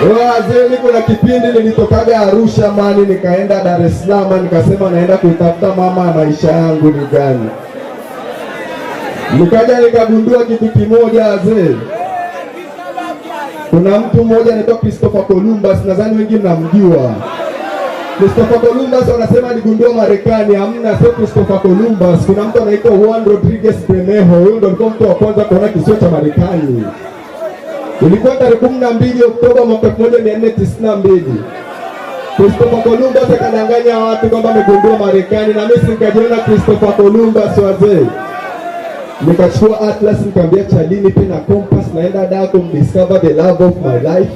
Wazee, niko na kipindi nilitokaga Arusha mani, nikaenda Dar es Salaam, nikasema naenda kuitafuta mama ya maisha yangu ni gani. Nikaja nikagundua kitu kimoja wazee. Kuna mtu mmoja anaitwa Christopher Columbus, nadhani wengi mnamjua. Christopher Columbus wanasema aligundua Marekani. Hamna, sio Christopher Columbus. Kuna mtu anaitwa Juan Rodriguez Bermejo. Huyo ndo alikuwa mtu wa kwanza kuona kisiwa cha Marekani. Ilikuwa tarehe 12 Oktoba mwaka 1492. Christopher Columbus akadanganya watu kwamba amegundua Marekani, na mimi nikajiona Christopher Columbus wazee. Nikachukua atlas, nikamwambia Charlie pena compass, naenda da kumdiscover the love of my life.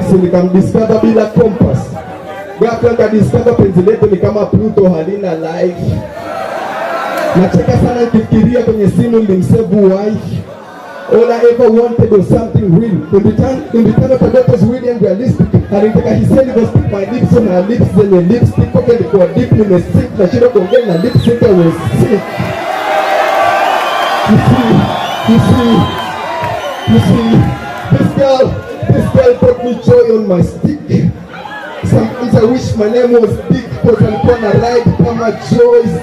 Si nikamdiscover bila compass. Ghafla nikadiscover penzi letu ni kama Pluto halina life. Nacheka sana nikifikiria kwenye simu nilimsave wife. All I ever wanted was something real. In return of what was real and realistic. Alitaka hiseli was stick my lips on her lips, zenye lipstick koke likuwa deep, nimesick na shida kuongea na lipstick, I was sick. You see, this girl brought me joy on my stick. Sometimes I wish my name was Dick, because alikuwa na ride kama Joystick.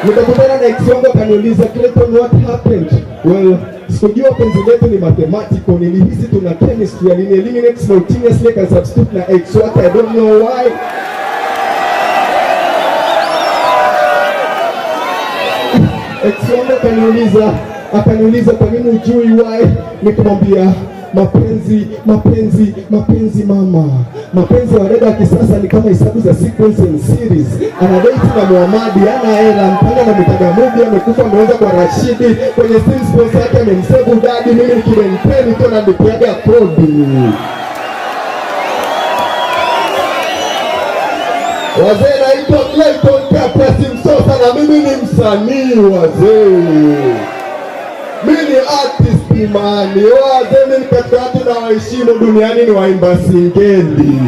Nikakutana na ex-wangu akaniuliza, Clayton, what happened? Well, sikujua penzi letu ni mathematical, nilihisi tuna chemistry, eliminate simultaneously and substitute na ex wake, I don't know why. Ex-wangu akaniuliza kwa nini ujui why? Nikamwambia mapenzi mama. Mapenzi ya dada kisasa ni kama hesabu za sequence and series. Ana date na Muhammad, ana hela, mpanga na Mtagamubi, amekufa ameanza kwa Rashidi. Kwenye steam sponsor yake amemsave dadi, mimi nikidempeni tu na ndipiaga prodi. Wazee, naitwa Clayton Kapasi Msosa na mimi ni msanii wazee. Mimi ni artist imani. Wazee, mimi katika watu na waheshimu duniani ni waimba singeli.